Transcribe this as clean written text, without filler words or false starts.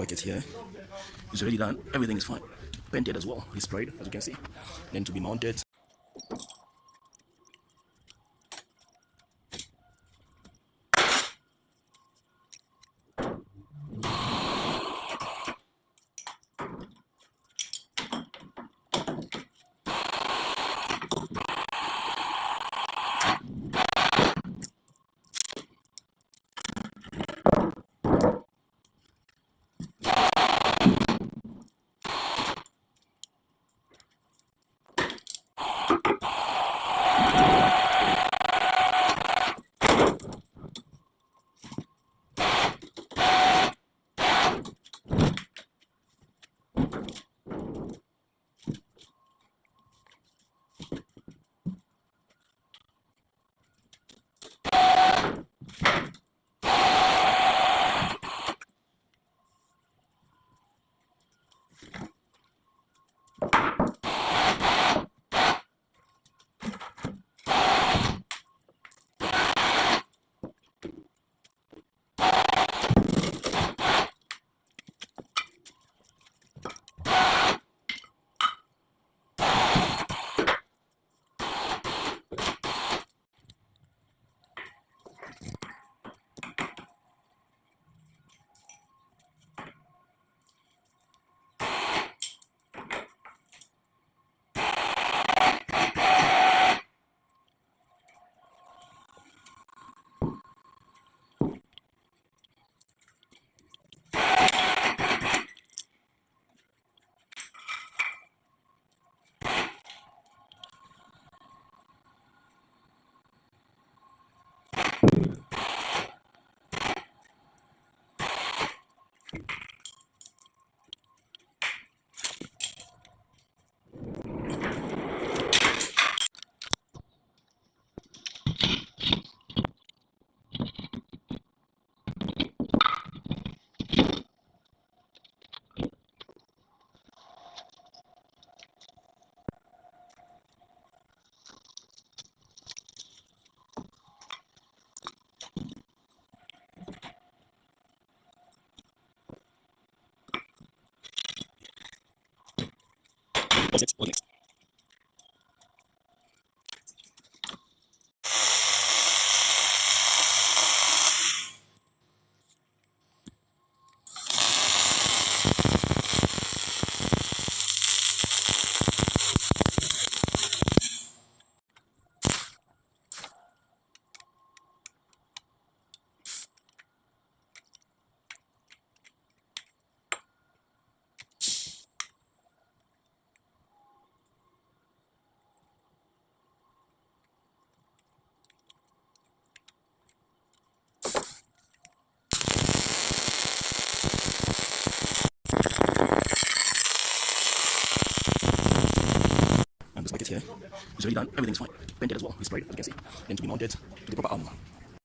bucket here is already done. Everything is fine. Painted as well. It's sprayed, as you can see. Then to be mounted. What's next? What's next? And this bucket here is already done. Everything's fine. Painted as well. It's sprayed, as you can see. Then to be mounted to the proper arm.